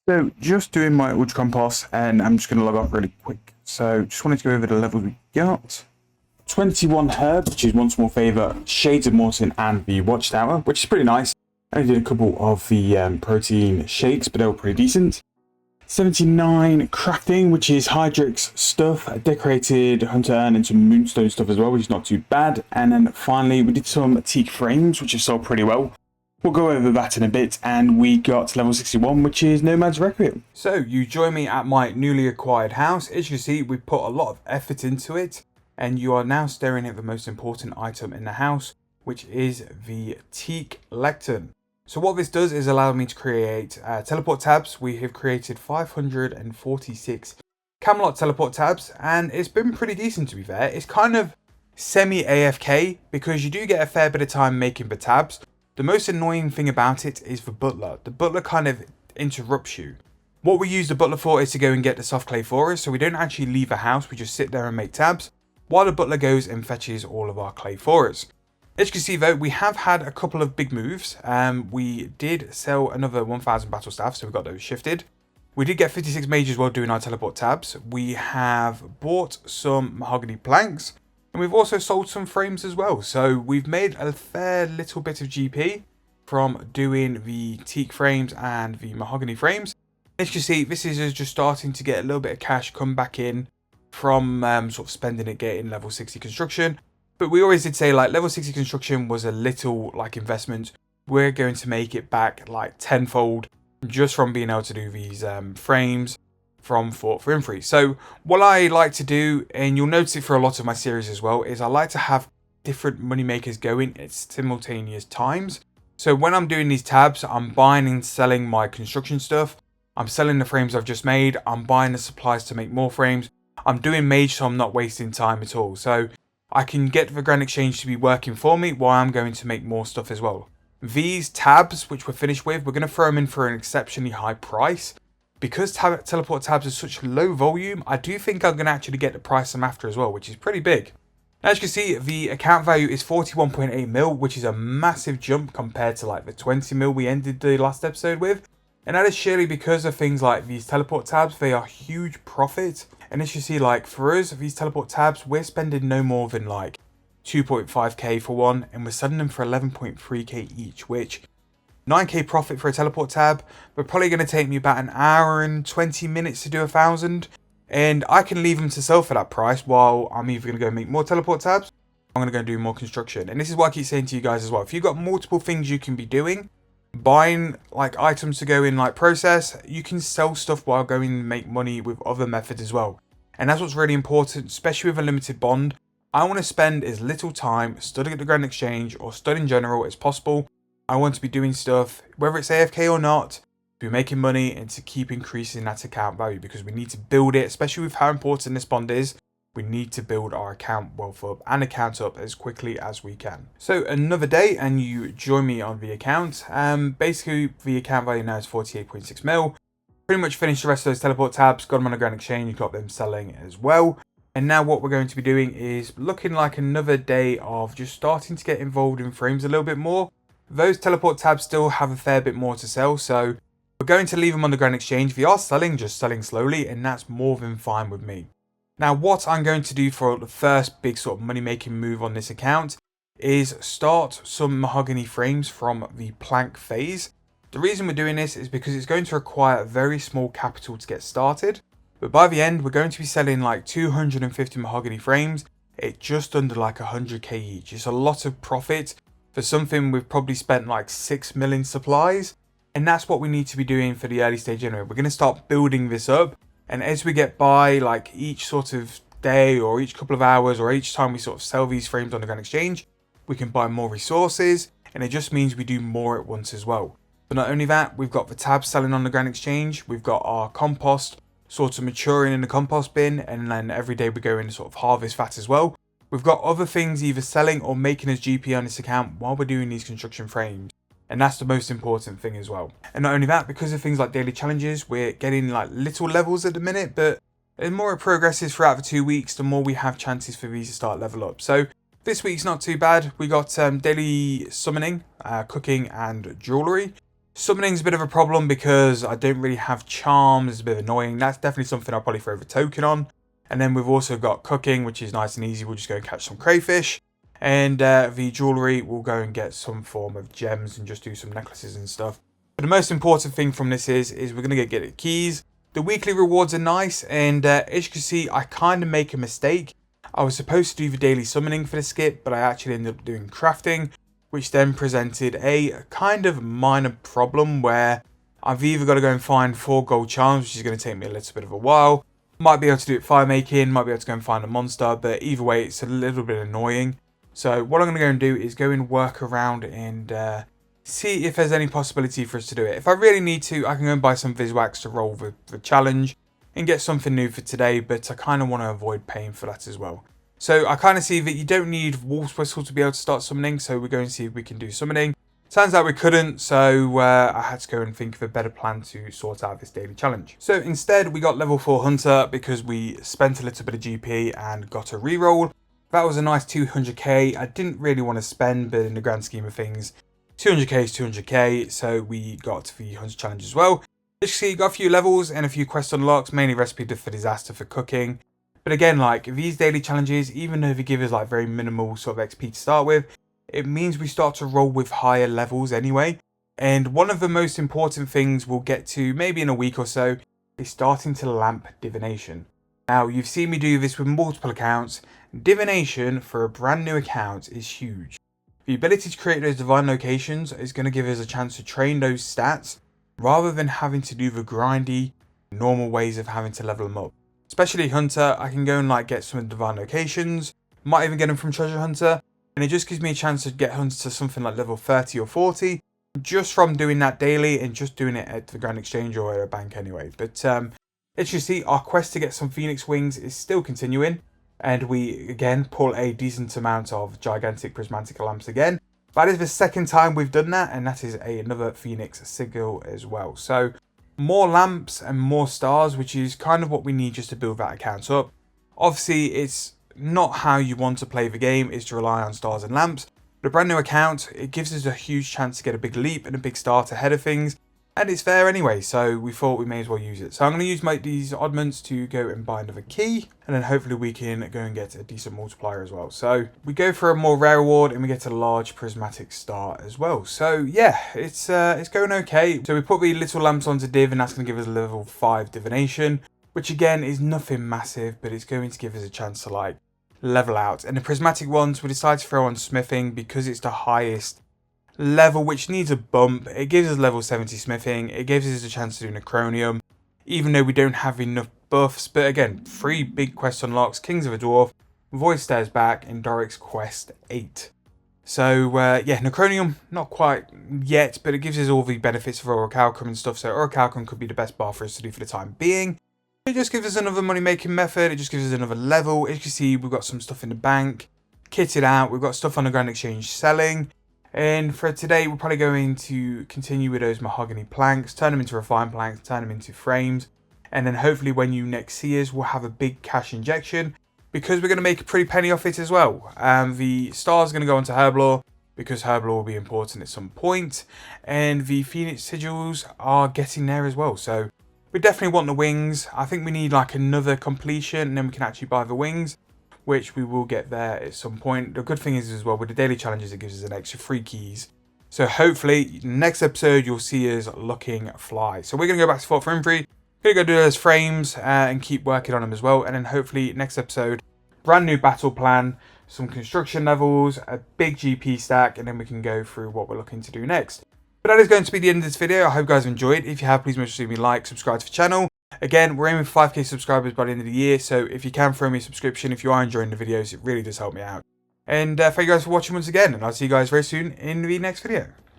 So just doing my ultra compost and I'm just going to log off really quick. So just wanted to go over the levels we got. 21 herb, which is one small favour, Shades of Morton and the Watchtower, which is pretty nice. I only did a couple of the protein shakes, but they were pretty decent. 79 crafting, which is Hydrix stuff, decorated Hunter Urn and some Moonstone stuff as well, which is not too bad. And then finally we did some teak frames, which have sold pretty well. We'll go over that in a bit, and we got level 61, which is Nomad's Requiem. So you join me at my newly acquired house. As you can see, we put a lot of effort into it, and you are now staring at the most important item in the house, which is the teak lectern. So what this does is allow me to create teleport tabs. We have created 546 Camelot teleport tabs, and it's been pretty decent, to be fair. It's kind of semi-AFK because you do get a fair bit of time making the tabs. The most annoying thing about it is the butler. The butler kind of interrupts you. What we use the butler for is to go and get the soft clay for us, so we don't actually leave the house, we just sit there and make tabs, while the butler goes and fetches all of our clay for us. As you can see though, we have had a couple of big moves. We did sell another 1000 battle staff, so we got those shifted. We did get 56 mages while doing our teleport tabs. We have bought some mahogany planks, and we've also sold some frames as well. So we've made a fair little bit of GP from doing the teak frames and the mahogany frames. As you can see, this is just starting to get a little bit of cash come back in from sort of spending it getting level 60 construction. But we always did say like level 60 construction was a little like investment. We're going to make it back like tenfold just from being able to do these frames from Fort for Infree. So what I like to do, and you'll notice it for a lot of my series as well, is I like to have different money makers going at simultaneous times. So when I'm doing these tabs, I'm buying and selling my construction stuff. I'm selling the frames I've just made. I'm buying the supplies to make more frames. I'm doing mage, so I'm not wasting time at all. So I can get the Grand Exchange to be working for me while I'm going to make more stuff as well. These tabs, which we're finished with, we're going to throw them in for an exceptionally high price. Because teleport tabs are such low volume, I do think I'm going to actually get the price I'm after as well, which is pretty big. As you can see, the account value is 41.8 mil, which is a massive jump compared to like the 20 mil we ended the last episode with. And that is surely because of things like these teleport tabs. They are huge profit. And as you see, like for us, these teleport tabs, we're spending no more than like 2.5k for one, and we're selling them for 11.3k each, which 9k profit for a teleport tab. We're probably going to take me about an hour and 20 minutes to do 1,000. And I can leave them to sell for that price while I'm either going to go make more teleport tabs, or I'm going to go do more construction. And this is what I keep saying to you guys as well. If you've got multiple things you can be doing, buying like items to go in like process, you can sell stuff while going and make money with other methods as well. And that's what's really important, especially with a limited bond. I want to spend as little time studying at the Grand Exchange or studying in general as possible. I want to be doing stuff, whether it's AFK or not, to be making money and to keep increasing that account value, because we need to build it, especially with how important this bond is. We need to build our account wealth up and account up as quickly as we can. So another day and you join me on the account. Basically the account value now is 48.6 mil. Pretty much finished the rest of those teleport tabs, got them on the Grand Exchange, got them selling as well. And now what we're going to be doing is looking like another day of just starting to get involved in frames a little bit more. Those teleport tabs still have a fair bit more to sell, so we're going to leave them on the Grand Exchange. We are selling, just selling slowly, and that's more than fine with me. Now what I'm going to do for the first big sort of money making move on this account is start some mahogany frames from the plank phase. The reason we're doing this is because it's going to require very small capital to get started. But by the end, we're going to be selling like 250 mahogany frames at just under like 100k each. It's a lot of profit for something we've probably spent like 6 million supplies. And that's what we need to be doing for the early stage anyway. We're going to start building this up. And as we get by like each sort of day or each couple of hours or each time we sort of sell these frames on the Grand Exchange, we can buy more resources. And it just means we do more at once as well. But not only that, we've got the tabs selling on the Grand Exchange. We've got our compost sort of maturing in the compost bin, and then every day we go in and sort of harvest that as well. We've got other things either selling or making us GP on this account while we're doing these construction frames. And that's the most important thing as well. And not only that, because of things like daily challenges, we're getting like little levels at the minute, but the more it progresses throughout the 2 weeks, the more we have chances for these to start level up. So this week's not too bad. We got daily summoning, cooking and jewellery. Summoning's a bit of a problem because I don't really have charms. It's a bit annoying. That's definitely something I'll probably throw over token on. And then we've also got cooking, which is nice and easy. We'll just go and catch some crayfish. And the jewellery, we'll go and get some form of gems and just do some necklaces and stuff. But the most important thing from this is we're going to get the keys. The weekly rewards are nice. And as you can see, I kind of make a mistake. I was supposed to do the daily summoning for the skip, but I actually ended up doing crafting, which then presented a kind of minor problem where I've either got to go and find 4 gold charms, which is going to take me a little bit of a while. Might be able to do it fire making, might be able to go and find a monster, but either way, it's a little bit annoying. So what I'm going to go and do is go and work around and see if there's any possibility for us to do it. If I really need to, I can go and buy some Viswax to roll the challenge and get something new for today, but I kind of want to avoid paying for that as well. So I kind of see that you don't need Wolf's Whistle to be able to start summoning, so we're going to see if we can do summoning. Turns out we couldn't, so I had to go and think of a better plan to sort out this daily challenge. So instead, we got level 4 Hunter because we spent a little bit of GP and got a reroll. That was a nice 200k. I didn't really want to spend, but in the grand scheme of things, 200k is 200k, so we got the Hunter challenge as well. As you see, got a few levels and a few quest unlocks, mainly Recipe for Disaster for cooking. But again, like these daily challenges, even though they give us like very minimal sort of XP to start with, it means we start to roll with higher levels anyway. And one of the most important things we'll get to maybe in a week or so is starting to lamp divination. Now, you've seen me do this with multiple accounts. Divination for a brand new account is huge. The ability to create those divine locations is going to give us a chance to train those stats rather than having to do the grindy, normal ways of having to level them up. Especially Hunter, I can go and like get some of the divine locations, might even get them from Treasure Hunter, and it just gives me a chance to get Hunter to something like level 30 or 40, just from doing that daily and just doing it at the Grand Exchange or at a bank anyway. But as you see, our quest to get some Phoenix Wings is still continuing, and we again pull a decent amount of gigantic prismatic lamps again. That is the second time we've done that, and that is another Phoenix sigil as well. So more lamps and more stars, which is kind of what we need just to build that account up. Obviously, it's not how you want to play the game, is to rely on stars and lamps. But a brand new account, it gives us a huge chance to get a big leap and a big start ahead of things. And it's there anyway, so we thought we may as well use it. So I'm going to use these oddments to go and buy another key. And then hopefully we can go and get a decent multiplier as well. So we go for a more rare reward and we get a large prismatic star as well. So yeah, it's going okay. So we put the little lamps onto div and that's going to give us a level 5 divination. Which again is nothing massive, but it's going to give us a chance to like level out. And the prismatic ones we decided to throw on smithing because it's the highest level, which needs a bump. It gives us level 70 smithing. It gives us a chance to do necronium, even though we don't have enough buffs. But again, 3 big quest unlocks: Kings of a Dwarf, Void Stares Back, and Doric's Quest 8. So yeah, necronium not quite yet, but it gives us all the benefits of Orichalcum and stuff. So Orichalcum could be the best bar for us to do for the time being. It just gives us another money making method. It just gives us another level. As you can see, we've got some stuff in the bank, kitted out. We've got stuff on the Grand Exchange selling. And for today, we're probably going to continue with those mahogany planks, turn them into refined planks, turn them into frames. And then hopefully when you next see us, we'll have a big cash injection because we're going to make a pretty penny off it as well. The stars are going to go onto Herblore because Herblore will be important at some point. And the Phoenix sigils are getting there as well. So we definitely want the wings. I think we need like another completion and then we can actually buy the wings, which we will get there at some point. The good thing is as well, with the daily challenges, it gives us an extra 3 keys. So hopefully, next episode, you'll see us looking fly. So we're going to go back to Fort Frimfree, going to go do those frames and keep working on them as well. And then hopefully, next episode, brand new battle plan, some construction levels, a big GP stack, and then we can go through what we're looking to do next. But that is going to be the end of this video. I hope you guys have enjoyed. If you have, please make sure to leave me a like, subscribe to the channel. Again, we're aiming for 5k subscribers by the end of the year, so if you can throw me a subscription, if you are enjoying the videos, it really does help me out. And thank you guys for watching once again, and I'll see you guys very soon in the next video.